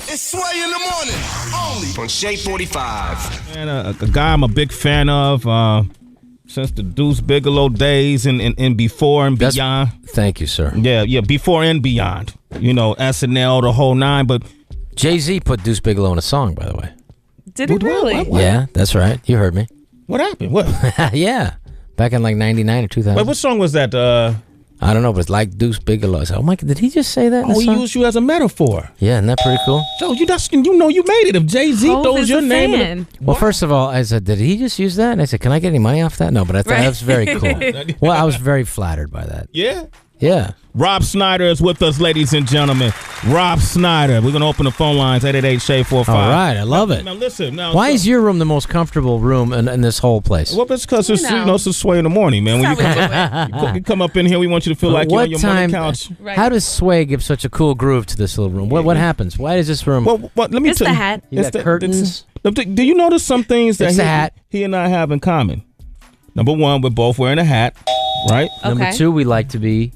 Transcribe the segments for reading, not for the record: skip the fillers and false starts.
It's Sway in the morning, only on Shea 45. And a guy I'm a big fan of since the Deuce Bigelow days and before and beyond. Thank you, sir. Yeah, before and beyond. You know, SNL, the whole nine. But Jay-Z put Deuce Bigelow in a song, by the way. Did he really? What? Yeah, that's right. You heard me. What happened? What? Yeah. Back in like 99 or 2000. Wait, what song was that? I don't know, but it's like Deuce Bigelow. I said, oh my God, did he just say that in the he song? used you as a metaphor. Yeah, isn't that pretty cool? So you made it. If Jay-Z throws your name in. Well, first of all, I said, did he just use that? And I said, can I get any money off that? No, but I thought that was very cool. Well, I was very flattered by that. Yeah? Yeah. Rob Schneider is with us, ladies and gentlemen. Rob Schneider. We're going to open the phone lines, 888-SHAY-45. All right, I love it. Now, listen. Why is your room the most comfortable room in this whole place? Well, it's because it's a Sway in the morning, man. When you come up in here, we want you to feel like you're on your money couch. Right. How does Sway give such a cool groove to this little room? What happens? Why is this room? Well, let me It's the hat. You got curtains. Do you notice some things It's the that hat. he and I have in common? Number one, we're both wearing a hat, right? Okay. Number two, we like to be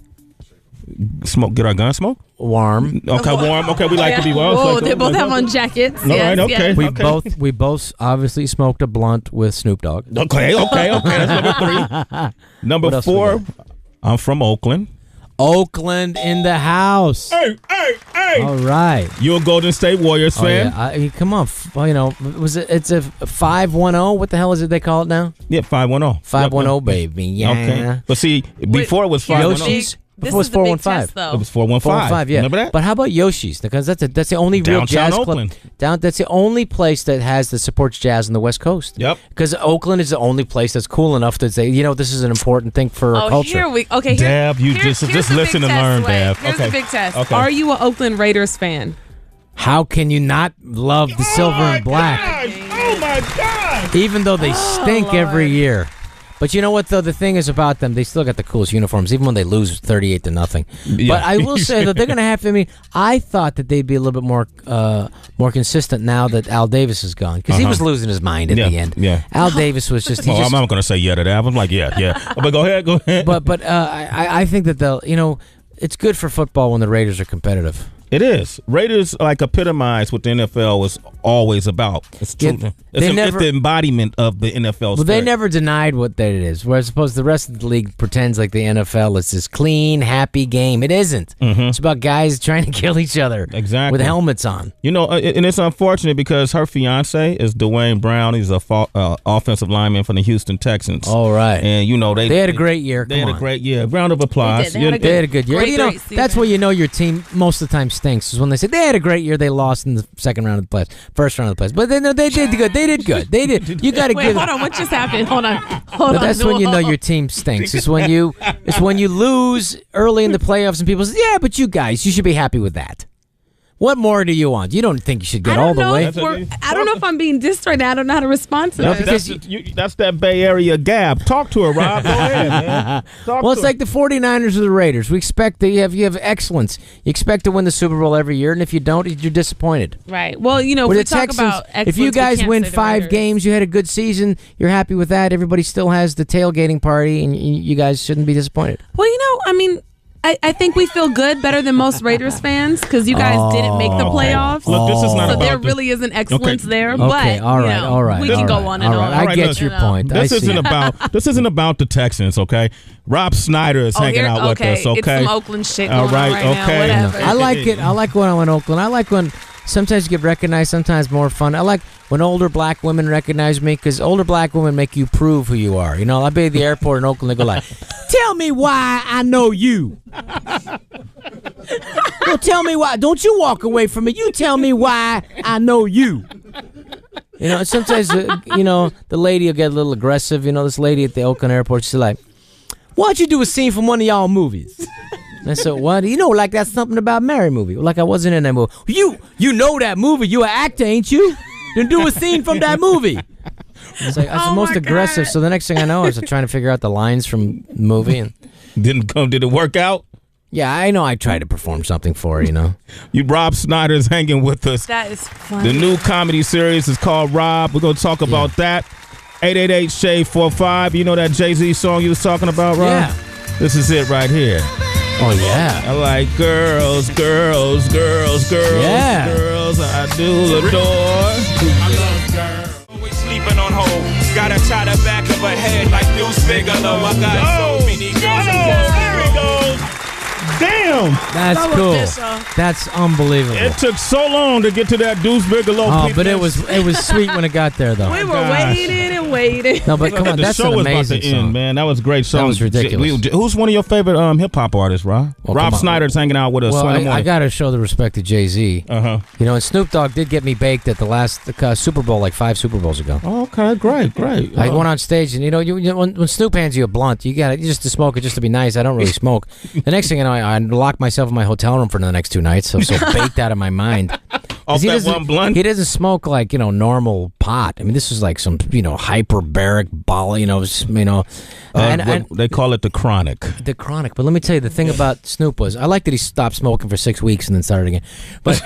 Get our gun smoke? warm. Okay, warm. Okay, we like to be warm. Oh, they both have on jackets. All right, okay. We both obviously smoked a blunt with Snoop Dogg. Okay. That's number 3. Number What else 4, we I'm from Oakland. Oakland in the house. Hey. All right. You a Golden State Warriors fan? Yeah. Come on. It's a 510. What the hell is it they call it now? Yeah, 510. 510, baby. Yeah. Okay. But see, before it was 510. Yoshi's. This Before is it's the big 415. test, though. It was 415. 415, yeah. Remember that? But how about Yoshi's? Because that's the only real Downtown jazz Oakland. club. That's the only place that supports jazz on the West Coast. Yep. Because Oakland is the only place that's cool enough to say, this is an important thing for our culture. Dab, you just listen and learn, Dab. Here's Okay. the big test. Okay. Are you an Oakland Raiders fan? How can you not love the silver and black? Oh my God! Even though they stink every year. But you know what, though? The thing is about them, they still got the coolest uniforms, even when they lose 38-0. Yeah. But I will say that they're going to have to. I thought that they'd be a little bit more consistent now that Al Davis is gone, because he was losing his mind at the end. Yeah. Al Davis was just. I'm not going to say yeah to that. I'm like yeah. But go ahead. But I think that they'll. It's good for football when the Raiders are competitive. It is. Raiders epitomize what the NFL is always about. It's true. It's the embodiment of the NFL. Well, they never denied what that it is. Whereas, suppose the rest of the league pretends like the NFL is this clean, happy game. It isn't. It's about guys trying to kill each other. Exactly. With helmets on. And it's unfortunate because her fiance is Dwayne Brown. He's a offensive lineman from the Houston Texans. All right. And they had a great year. They had a great year. Round of applause. They had a good year. That's where your team most of the time stinks, is when they say they had a great year, they lost in the first round of the playoffs. But they did good. They did good. They did. You got to give. Hold on. What just happened? Hold on. That's when you know your team stinks. It's when you lose early in the playoffs and people say, yeah, but you guys, you should be happy with that. What more do you want? You don't think you should get all the way? I don't know if I'm being dissed right now. I don't know how to respond to this. That's that Bay Area gab. Talk to her, Rob. Go ahead, man. It's like the 49ers or the Raiders. We expect that you have excellence. You expect to win the Super Bowl every year, and if you don't, you're disappointed. Right. Well, if we talk about excellence, if you guys win 5 games, you had a good season, you're happy with that, everybody still has the tailgating party, and you guys shouldn't be disappointed. Well, I think we feel good, better than most Raiders fans, because you guys didn't make the playoffs. Look, this is not about there really isn't excellence there. Okay, But all right. we can go on and on. I get your point. This isn't about the Texans, okay? Rob Schneider is hanging out with us, okay? It's some Oakland shit going all right, on right okay. now, whatever. I like it. I like when I'm in Oakland. I like when sometimes you get recognized, sometimes more fun. I like when older black women recognize me, because older black women make you prove who you are. I'll be at the airport in Oakland, they go like, tell me why I know you. Well, tell me why. Don't you walk away from me. You tell me why I know you. Sometimes, the lady will get a little aggressive. This lady at the Oakland airport, she's like, why don't you do a scene from one of y'all movies? And I said, what? Like that's something about Mary movie. Like I wasn't in that movie. You know that movie. You an actor, ain't you? Then do a scene from that movie. It's like, that's the most aggressive. God. So the next thing I know, I was trying to figure out the lines from the movie. And did it work out? Yeah, I know I tried to perform something for her, Rob Schneider's hanging with us. That is funny. The new comedy series is called Rob. We're going to talk about that. 888-SHAY-45. You know that Jay-Z song you was talking about, Rob? Yeah. This is it right here. Oh, yeah. I like girls. Yeah. I through the door. I love girls. Always sleeping on hold. Gotta tie the back of her head like Deuce Bigelow. I got so many girls. There he goes. Damn. That's cool. That's unbelievable. It took so long to get to that Deuce Bigelow. Oh, but it was sweet when it got there, though. We were waiting and waiting. No, but come on, that's an amazing song. song. Man, that was a great song. That was ridiculous. Who's one of your favorite hip hop artists, Rob? Well, Rob Schneider's hanging out with us. Well, I got to show the respect to Jay-Z. Uh-huh. You know, and Snoop Dogg did get me baked at the last Super Bowl, like 5 Super Bowls ago. Oh, okay, great. I went on stage, and you know, when Snoop hands you a blunt, you just to smoke it just to be nice. I don't really smoke. The next thing you know, I locked myself in my hotel room for the next 2 nights. I'm so baked out of my mind. Off that one blunt? He doesn't smoke like, normal pot. I mean, this is like some, hyperbaric ball, and they call it the chronic. The chronic. But let me tell you, the thing about Snoop was, I like that he stopped smoking for 6 weeks and then started again. But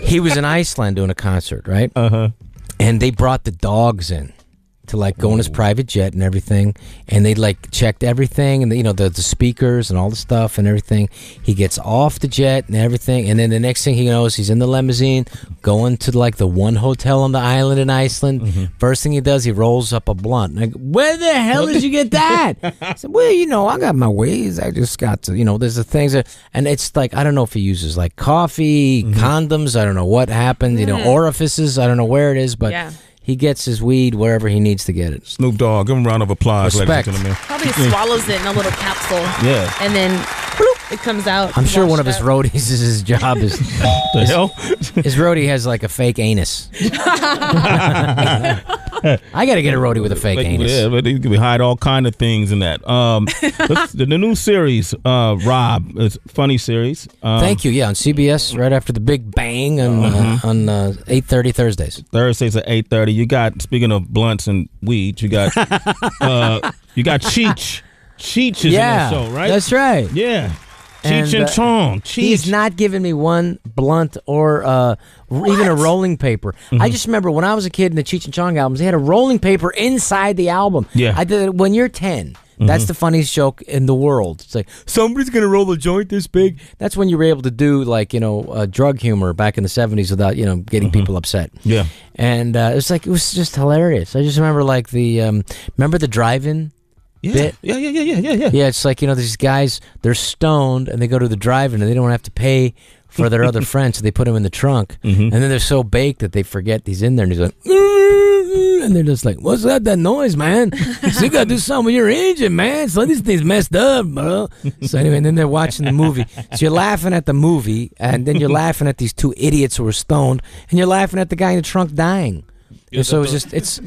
he was in Iceland doing a concert, right? Uh-huh. And they brought the dogs in to go in his private jet and everything, and they checked everything, and the speakers and all the stuff and everything. He gets off the jet and everything, and then the next thing he knows, he's in the limousine going to the one hotel on the island in Iceland. Mm-hmm. First thing he does, he rolls up a blunt. And I go, where the hell did you get that? I said, well, I got my ways. I just got to, there's the things that, and it's I don't know if he uses coffee, condoms. I don't know what happened. Orifices. I don't know where it is, but. Yeah. He gets his weed wherever he needs to get it. Snoop Dogg, give him a round of applause, Respect. ladies and gentlemen. Probably swallows it in a little capsule. Yeah. And then bloop, it comes out. I'm sure one of his roadies is his job is. The hell? His roadie has a fake anus. I got to get a roadie with a fake anus. Yeah, but he can hide all kind of things in that. The new series, Rob, it's a funny series. Thank you. Yeah, on CBS right after the Big Bang on 8:30 Thursdays. Thursdays at 8:30. You got, speaking of blunts and weed, you got Cheech. Cheech is in the show, right? That's right. Yeah. Cheech and Chong. He's not giving me one blunt or even a rolling paper. Mm-hmm. I just remember when I was a kid in the Cheech and Chong albums, they had a rolling paper inside the album. Yeah. I did it when you're 10. That's the funniest joke in the world. It's like, somebody's going to roll a joint this big. That's when you were able to do, drug humor back in the 70s without, getting people upset. Yeah. And it was just hilarious. I just remember, remember the drive-in bit? Yeah. Yeah, it's these guys, they're stoned, and they go to the drive-in, and they don't have to pay for their other friends, so they put him in the trunk. Mm-hmm. And then they're so baked that they forget he's in there, and he's like, and they're just like, what's that noise, man? So you gotta do something with your engine, man. So this thing's messed up, bro. So anyway, and then they're watching the movie. So you're laughing at the movie, and then you're laughing at these 2 idiots who are stoned, and you're laughing at the guy in the trunk dying. And so it's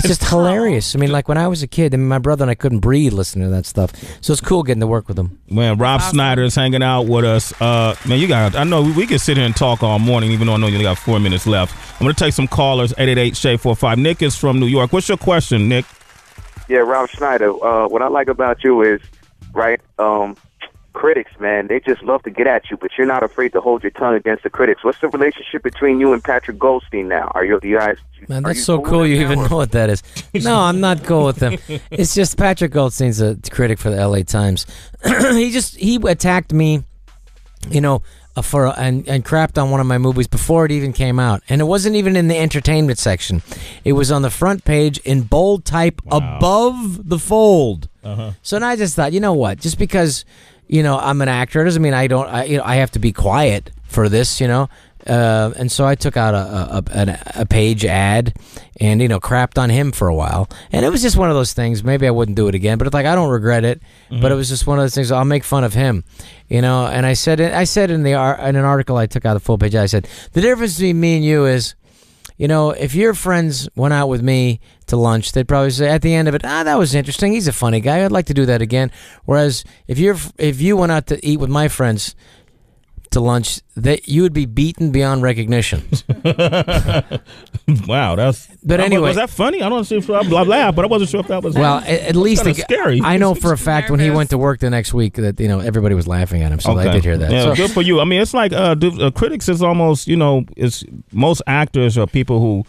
just hilarious. I mean, when I was a kid, my brother and I couldn't breathe listening to that stuff. So it's cool getting to work with him. Man, Rob Schneider is hanging out with us. Man, I know we can sit here and talk all morning, even though I know you only got 4 minutes left. I'm going to take some callers, 888-SHAY-45. Nick is from New York. What's your question, Nick? Yeah, Rob Schneider. What I like about you is, right, critics, man, they just love to get at you, but you're not afraid to hold your tongue against the critics. What's the relationship between you and Patrick Goldstein now? Are you guys... Man, that's so cool you even know what that is. No, I'm not cool with him. It's just Patrick Goldstein's a critic for the LA Times. He attacked me, and crapped on one of my movies before it even came out. And it wasn't even in the entertainment section. It was on the front page in bold type above the fold. Uh-huh. So now I just thought, you know what? Just because, I'm an actor doesn't mean I have to be quiet for this, and so I took out a page ad and, crapped on him for a while. And it was just one of those things. Maybe I wouldn't do it again, but it's I don't regret it. Mm-hmm. But it was just one of those things. I'll make fun of him, And I said in an article I took out the full page, I said, the difference between me and you is, if your friends went out with me to lunch, they'd probably say at the end of it, that was interesting. He's a funny guy. I'd like to do that again. Whereas if you went out to eat with my friends to lunch, that you would be beaten beyond recognition. Wow, But anyway, was that funny? I don't see if I laughed, but I wasn't sure if that was. Well, at least scary. I know for a fact when he went to work the next week that everybody was laughing at him. So I did hear that. Yeah, so, good for you. I mean, it's critics is almost it's most actors or people who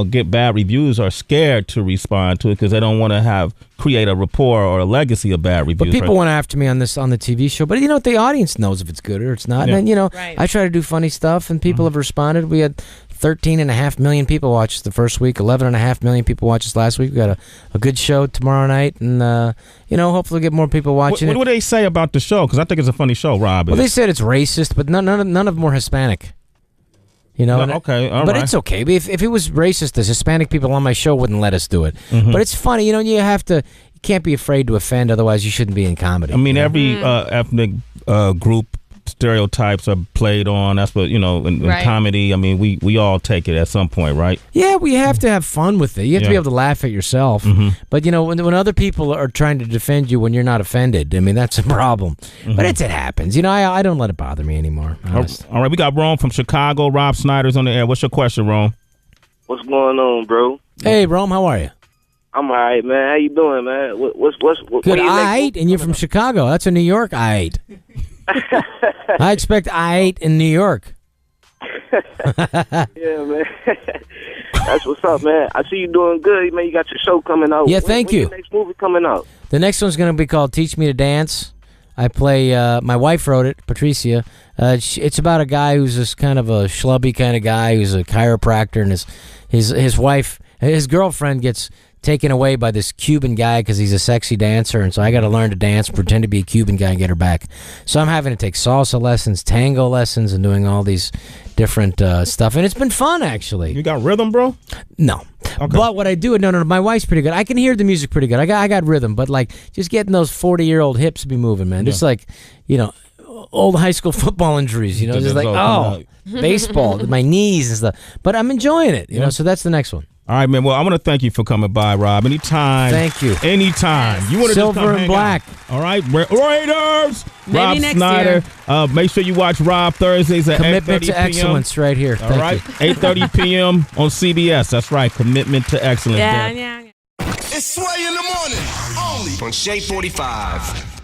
get bad reviews are scared to respond to it because they don't want to create a rapport or a legacy of bad reviews. But people went after me on the TV show. But the audience knows if it's good or it's not. Yeah. And I try to do funny stuff, and people have responded. We had 13.5 million people watched us the first week. 11.5 million people watched us last week. We got a good show tomorrow night, and hopefully get more people watching. What do they say about the show? Because I think it's a funny show, Rob. Well, they said it's racist, but none of them were Hispanic. Okay, all but right. it's okay. If it was racist, the Hispanic people on my show wouldn't let us do it. Mm-hmm. But it's funny, you can't be afraid to offend, otherwise you shouldn't be in comedy. I mean, every ethnic group stereotypes are played on. That's what, in comedy. I mean, we all take it at some point, right? Yeah, we have to have fun with it. You have to be able to laugh at yourself. Mm-hmm. But, when other people are trying to defend you when you're not offended, I mean, that's a problem. Mm-hmm. But it happens. I don't let it bother me anymore. Honest. All right, we got Rome from Chicago. Rob Snyder's on the air. What's your question, Rome? What's going on, bro? Hey, Rome, how are you? I'm all right, man. How you doing, man? What Good, and you're from Chicago. That's a New York, I expect in New York. Yeah, man. That's what's up, man. I see you doing good, man. You got your show coming out. Yeah, thank you. When's your next movie coming out? The next one's going to be called Teach Me to Dance. I play, my wife wrote it, Patricia. It's about a guy who's this kind of a schlubby kind of guy who's a chiropractor, and his wife, his girlfriend gets taken away by this Cuban guy because he's a sexy dancer, and so I got to learn to dance, pretend to be a Cuban guy, and get her back. So I'm having to take salsa lessons, tango lessons, and doing all these different stuff, and it's been fun, actually. You got rhythm, bro? No. Okay. But what I do, no, my wife's pretty good. I can hear the music pretty good. I got rhythm, but just getting those 40-year-old hips be moving, man. Yeah. Just old high school football injuries, just baseball, my knees and stuff. But I'm enjoying it, so that's the next one. All right, man. Well, I want to thank you for coming by, Rob. Anytime. Thank you. Anytime. You want to Silver just come and black. Out. All right, Raiders. Maybe Rob next Snyder. year. Make sure you watch Rob Thursdays at 8:30 p.m. Commitment to Excellence right here. All right, 8:30 p.m. on CBS. That's right. Commitment to Excellence. Yeah. It's Sway in the morning, only on Shea 45.